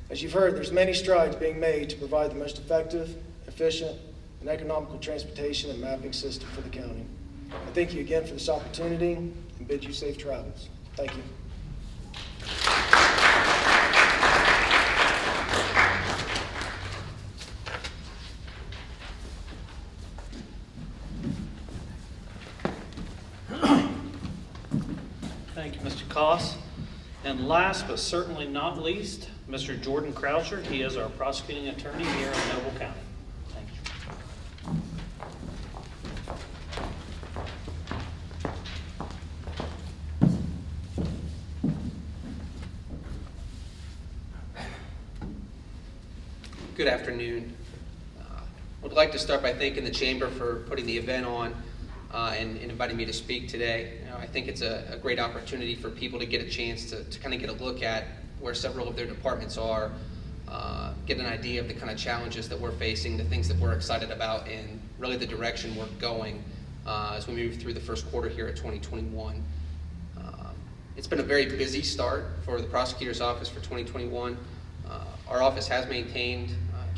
As you've heard, there's many strides being made to provide the most effective, efficient, and economical transportation and mapping system for the county. I thank you again for this opportunity and bid you safe travels. Thank you. Thank you, Mr. Koss. And last but certainly not least, Mr. Jordan Croucher. He is our prosecuting attorney here in Noble County. Thank you. Good afternoon. Would like to start by thanking the Chamber for putting the event on and inviting me to speak today. I think it's a great opportunity for people to get a chance to kind of get a look at where several of their departments are, get an idea of the kind of challenges that we're facing, the things that we're excited about, and really the direction we're going as we move through the first quarter here at 2021. It's been a very busy start for the prosecutor's office for 2021. Our office has maintained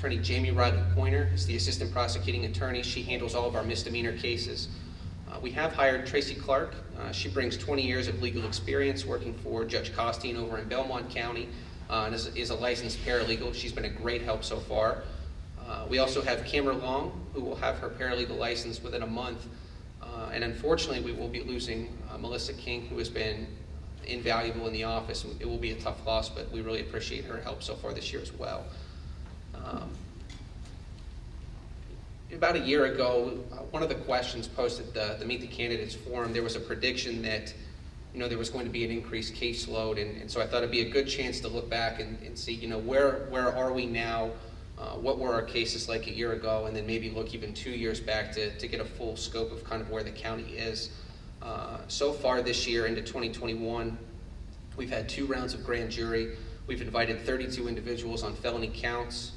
Attorney Jamie Riley Pointer is the assistant prosecuting attorney. She handles all of our misdemeanor cases. We have hired Tracy Clark. She brings 20 years of legal experience working for Judge Costine over in Belmont County and is a licensed paralegal. She's been a great help so far. We also have Cameron Long, who will have her paralegal license within a month. And unfortunately, we will be losing Melissa King, who has been invaluable in the office. It will be a tough loss, but we really appreciate her help so far this year as well. About a year ago, one of the questions posted the Meet the Candidates forum, there was a prediction that there was going to be an increased caseload, and so I thought it'd be a good chance to look back and see where are we now, what were our cases like a year ago, and then maybe look even 2 years back to get a full scope of kind of where the county is. So far this year into 2021, we've had 2 rounds of grand jury. We've invited 32 individuals on felony counts.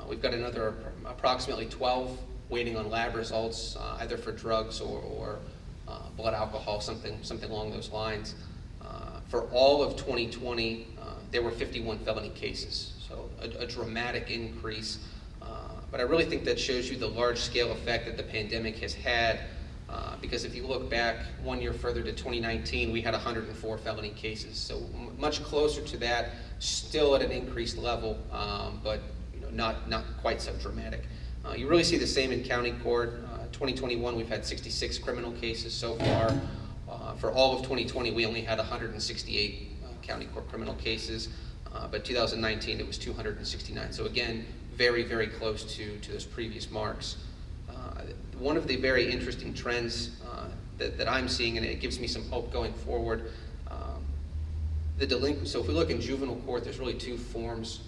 We've got another approximately 12 waiting on lab results, either for drugs or blood alcohol, something along those lines. For all of 2020, there were 51 felony cases, so a dramatic increase. But I really think that shows you the large-scale effect that the pandemic has had, because if you look back 1 year further to 2019, we had 104 felony cases, so much closer to that, still at an increased level, but not quite so dramatic. You really see the same in county court. 2021, we've had 66 criminal cases so far. For all of 2020, we only had 168 county court criminal cases, but 2019, it was 269. So again, very, very close to those previous marks. One of the very interesting trends that I'm seeing, and it gives me some hope going forward, so if we look in juvenile court, there's really 2 forms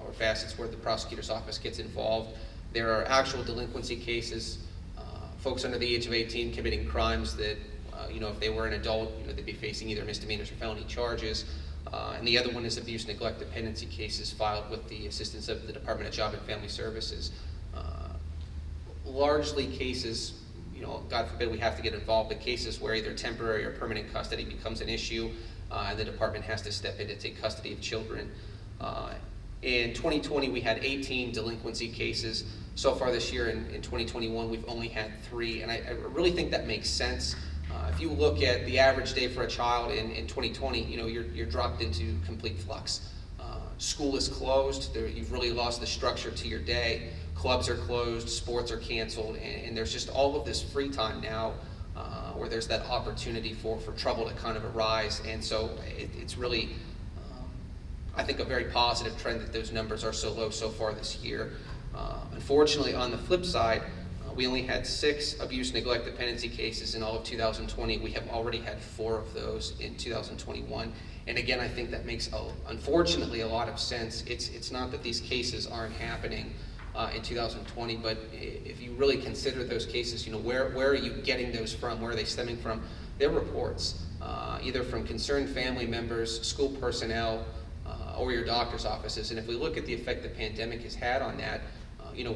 or facets where the prosecutor's office gets involved. There are actual delinquency cases, folks under the age of 18 committing crimes that, if they were an adult, they'd be facing either misdemeanors or felony charges. And the other one is abuse, neglect, dependency cases filed with the assistance of the Department of Job and Family Services. Largely cases, God forbid we have to get involved, but cases where either temporary or permanent custody becomes an issue, and the department has to step in to take custody of children. In 2020, we had 18 delinquency cases. So far this year in 2021, we've only had 3, and I really think that makes sense. If you look at the average day for a child in 2020, you're dropped into complete flux. School is closed. You've really lost the structure to your day. Clubs are closed, sports are canceled, and there's just all of this free time now where there's that opportunity for trouble to kind of arise. And so it's really, I think, a very positive trend that those numbers are so low so far this year. Unfortunately, on the flip side, we only had 6 abuse, neglect, dependency cases in all of 2020. We have already had 4 of those in 2021. And again, I think that makes, unfortunately, a lot of sense. It's not that these cases aren't happening in 2020, but if you really consider those cases, where are you getting those from? Where are they stemming from? They're reports, either from concerned family members, school personnel, or your doctor's offices. And if we look at the effect the pandemic has had on that,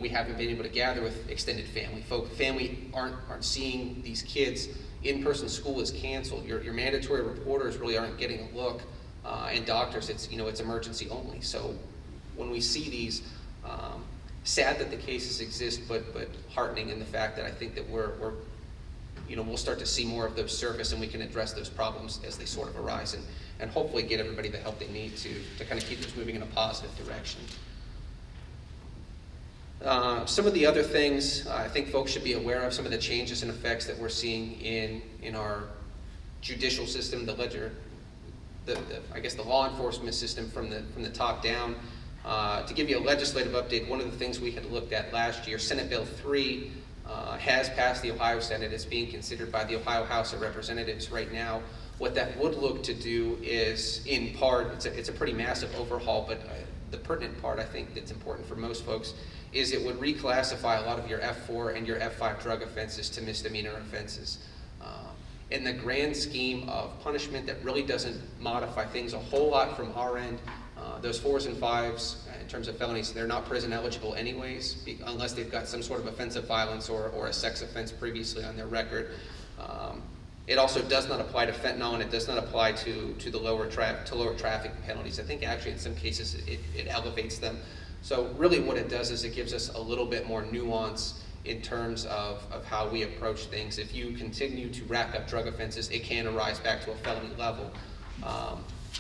we haven't been able to gather with extended family. Family aren't seeing these kids. In-person school is canceled. Your mandatory reporters really aren't getting a look, and doctors, it's emergency only. So when we see these, sad that the cases exist, but heartening in the fact that I think that we'll start to see more of those surface, and we can address those problems as they sort of arise, and hopefully get everybody the help they need to kind of keep this moving in a positive direction. Some of the other things I think folks should be aware of, some of the changes and effects that we're seeing in our judicial system, I guess the law enforcement system from the top down. To give you a legislative update, one of the things we had looked at last year, Senate Bill 3 has passed the Ohio Senate. It's being considered by the Ohio House of Representatives right now. What that would look to do is, in part, it's a pretty massive overhaul, but the pertinent part, I think, that's important for most folks is it would reclassify a lot of your F4 and your F5 drug offenses to misdemeanor offenses. In the grand scheme of punishment, that really doesn't modify things a whole lot from our end. Those 4s and 5s, in terms of felonies, they're not prison eligible anyways, unless they've got some sort of offensive violence or a sex offense previously on their record. It also does not apply to fentanyl, and it does not apply to the lower traffic penalties. I think actually in some cases it elevates them. So really what it does is it gives us a little bit more nuance in terms of how we approach things. If you continue to rack up drug offenses, it can arise back to a felony level.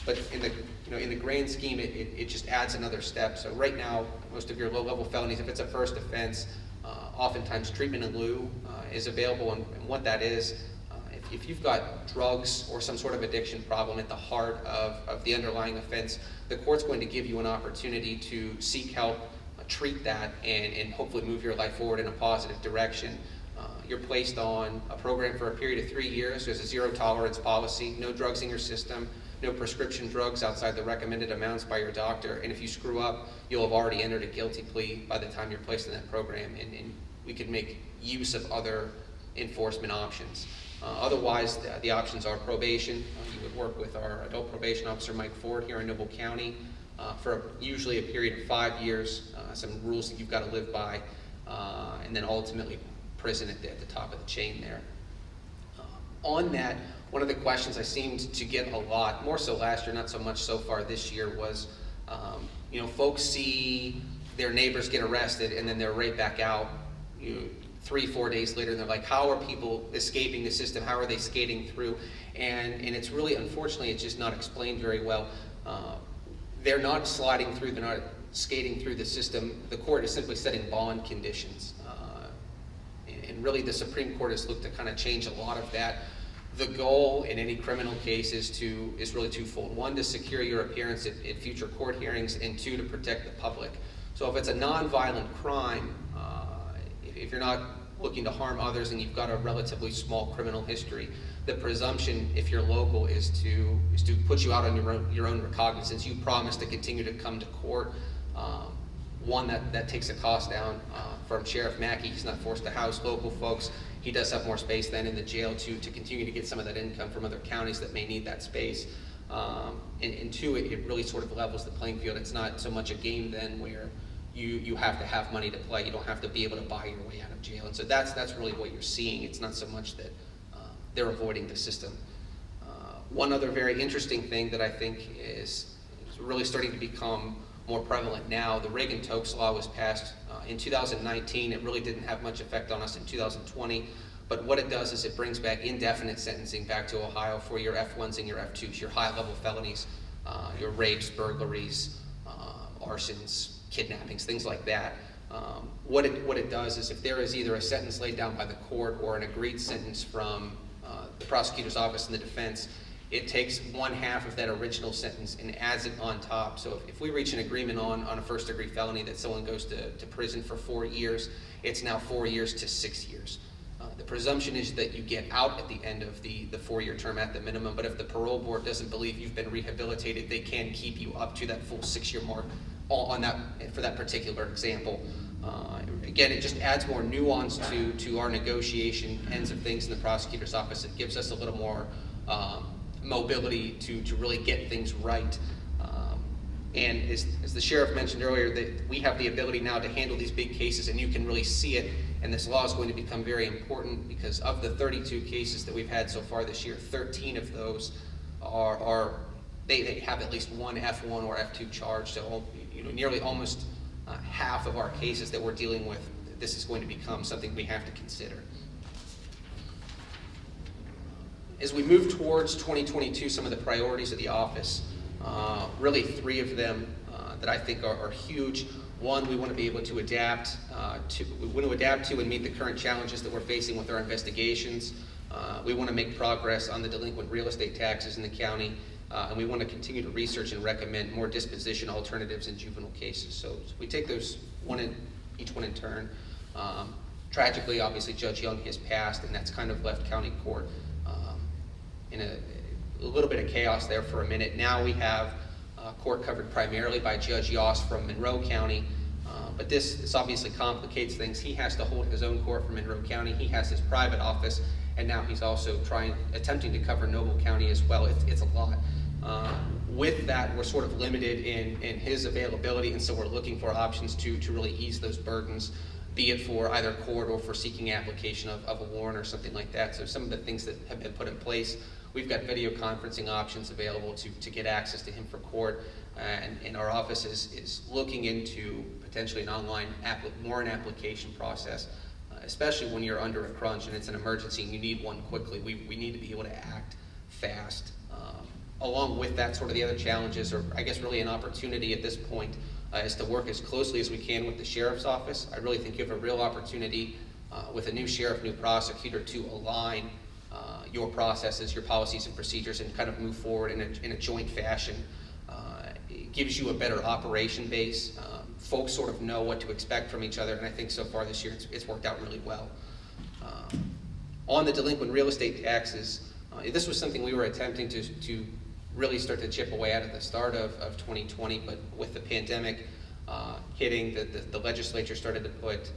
But in the grand scheme, it just adds another step. So right now, most of your low-level felonies, if it's a first offense, oftentimes treatment in lieu is available. And what that is, if you've got drugs or some sort of addiction problem at the heart of the underlying offense, the court's going to give you an opportunity to seek help, treat that, and hopefully move your life forward in a positive direction. You're placed on a program for a period of 3 years. There's a zero tolerance policy, no drugs in your system, no prescription drugs outside the recommended amounts by your doctor. And if you screw up, you'll have already entered a guilty plea by the time you're placed in that program. And we could make use of other enforcement options. Otherwise, the options are probation. You would work with our adult probation officer, Mike Ford, here in Noble County for usually a period of 5 years, some rules that you've got to live by, and then ultimately prison at the top of the chain there. On that, one of the questions I seemed to get a lot, more so last year, not so much so far this year, was, folks see their neighbors get arrested and then they're right back out 3-4 days later, and they're like, how are people escaping the system? How are they skating through? And it's really, unfortunately, it's just not explained very well. They're not sliding through, they're not skating through the system. The court is simply setting bond conditions. And really the Supreme Court has looked to kind of change a lot of that. The goal in any criminal case is really twofold. One, to secure your appearance at future court hearings, and two, to protect the public. So if it's a nonviolent crime, if you're not looking to harm others and you've got a relatively small criminal history, the presumption, if you're local, is to put you out on your own recognizance. You promise to continue to come to court. One, that takes the cost down from Sheriff Mackey. He's not forced to house local folks. He does have more space then in the jail to continue to get some of that income from other counties that may need that space. And two, it really sort of levels the playing field. It's not so much a game then where you have to have money to play. You don't have to be able to buy your way out of jail. And so that's really what you're seeing. It's not so much that they're avoiding the system. One other very interesting thing that I think is really starting to become more prevalent now, the Reagan-Tokes law was passed in 2019. It really didn't have much effect on us in 2020. But what it does is it brings back indefinite sentencing back to Ohio for your F1s and your F2s, your high-level felonies, your rapes, burglaries, arsons, kidnappings, things like that. What it does is if there is either a sentence laid down by the court or an agreed sentence from the prosecutor's office and the defense, it takes 1/2 of that original sentence and adds it on top. So if we reach an agreement on a first-degree felony that someone goes to prison for 4 years, it's now 4 years to 6 years. The presumption is that you get out at the end of the 4-year term at the minimum, but if the parole board doesn't believe you've been rehabilitated, they can keep you up to that full 6-year mark on that, for that particular example. Again, it just adds more nuance to our negotiation ends of things in the prosecutor's office. It gives us a little more mobility to really get things right. And as the sheriff mentioned earlier, that we have the ability now to handle these big cases, and you can really see it. And this law is going to become very important because of the 32 cases that we've had so far this year, 13 of those they have at least one F1 or F2 charge. So nearly almost half of our cases that we're dealing with, this is going to become something we have to consider. As we move towards 2022, some of the priorities of the office, really 3 of them that I think are huge. One, we want to be able to adapt to and meet the current challenges that we're facing with our investigations. We want to make progress on the delinquent real estate taxes in the county, and we want to continue to research and recommend more disposition alternatives in juvenile cases. So we take those each one in turn. Tragically, obviously, Judge Young has passed, and that's kind of left county court in a little bit of chaos there for a minute. Now we have court covered primarily by Judge Yoss from Monroe County, but this obviously complicates things. He has to hold his own court for Monroe County. He has his private office, and now he's also attempting to cover Noble County as well. It's a lot. With that, we're sort of limited in his availability, and so we're looking for options to really ease those burdens, be it for either court or for seeking application of a warrant or something like that. So some of the things that have been put in place, We've got video conferencing options available to get access to him for court, and our office is looking into potentially an online warrant application process, especially when you're under a crunch and it's an emergency and you need one quickly. We need to be able to act fast. Along with that, sort of the other challenges, or I guess really an opportunity at this point, is to work as closely as we can with the sheriff's office. I really think you have a real opportunity with a new sheriff, new prosecutor, to align your processes, your policies and procedures, and kind of move forward in a joint fashion. It gives you a better operation base. Folks sort of know what to expect from each other, and I think so far this year it's worked out really well. On the delinquent real estate taxes, this was something we were attempting to really start to chip away at the start of 2020, but with the pandemic hitting, the legislature started to put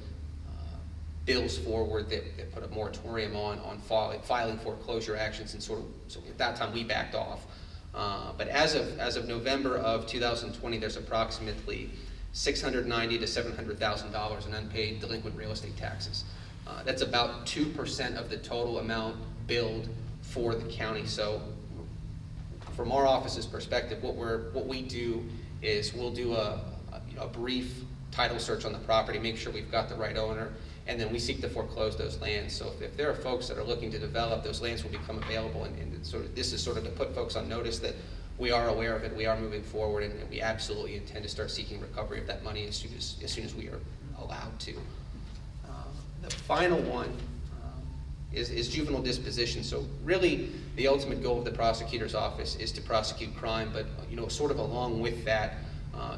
bills forward that put a moratorium on filing foreclosure actions, and so at that time we backed off. But as of November of 2020, there's approximately $690,000 to $700,000 in unpaid delinquent real estate taxes. That's about 2% of the total amount billed for the county. So from our office's perspective, what we do is we'll do a brief title search on the property, make sure we've got the right owner, and then we seek to foreclose those lands. So if there are folks that are looking to develop, those lands will become available, and this is sort of to put folks on notice that we are aware of it, we are moving forward, and we absolutely intend to start seeking recovery of that money as soon as we are allowed to. The final one is juvenile disposition. So really, the ultimate goal of the prosecutor's office is to prosecute crime, but sort of along with that,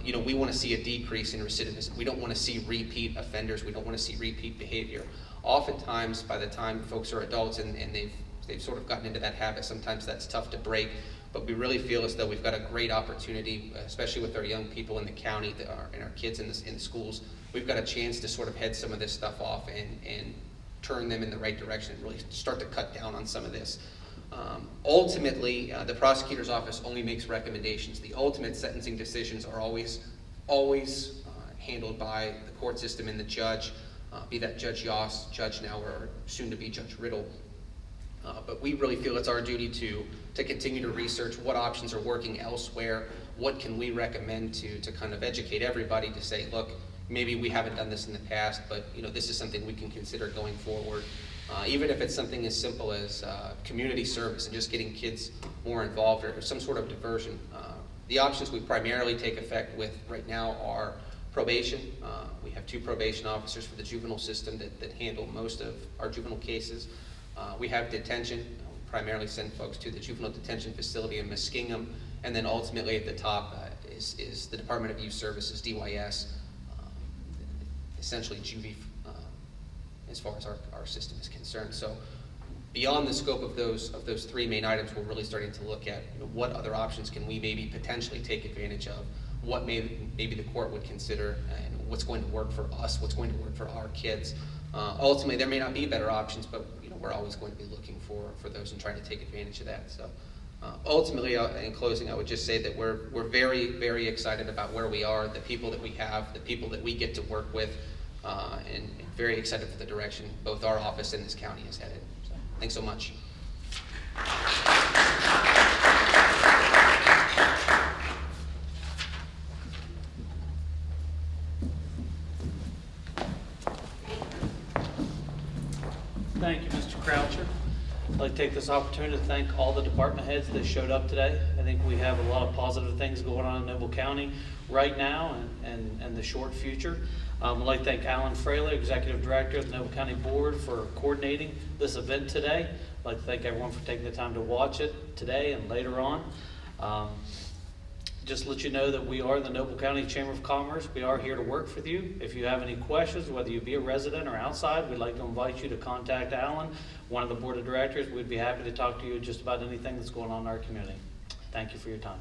we want to see a decrease in recidivism. We don't want to see repeat offenders. We don't want to see repeat behavior. Oftentimes, by the time folks are adults and they've sort of gotten into that habit, sometimes that's tough to break. But we really feel as though we've got a great opportunity, especially with our young people in the county and our kids in the schools. We've got a chance to sort of head some of this stuff off and turn them in the right direction and really start to cut down on some of this. Ultimately, the prosecutor's office only makes recommendations. The ultimate sentencing decisions are always handled by the court system and the judge, be that Judge Yoss, Judge now, or soon to be Judge Riddle. But we really feel it's our duty to continue to research what options are working elsewhere, what can we recommend to kind of educate everybody to say, look, maybe we haven't done this in the past, but this is something we can consider going forward. Even if it's something as simple as community service and just getting kids more involved, or some sort of diversion. The options we primarily take effect with right now are probation. We have 2 probation officers for the juvenile system that handle most of our juvenile cases. We have detention. We primarily send folks to the juvenile detention facility in Muskingum, and then ultimately at the top is the Department of Youth Services, DYS, essentially juvie as far as our system is concerned. So beyond the scope of those 3 main items, we're really starting to look at what other options can we maybe potentially take advantage of, what maybe the court would consider, and what's going to work for us, what's going to work for our kids. Ultimately, there may not be better options, but we're always going to be looking for those and trying to take advantage of that. So ultimately, in closing, I would just say that we're very, very excited about where we are, the people that we have, the people that we get to work with, and very excited for the direction both our office and this county is headed. So thanks so much. Thank you, Mr. Croucher. I'd like to take this opportunity to thank all the department heads that showed up today. I think we have a lot of positive things going on in Noble County right now and the short future. I'd like to thank Alan Fraley, Executive Director of the Noble County Board, for coordinating this event today. I'd like to thank everyone for taking the time to watch it today and later on. Just to let you know that we are the Noble County Chamber of Commerce. We are here to work for you. If you have any questions, whether you be a resident or outside, we'd like to invite you to contact Alan, one of the board of directors. We'd be happy to talk to you just about anything that's going on in our community. Thank you for your time.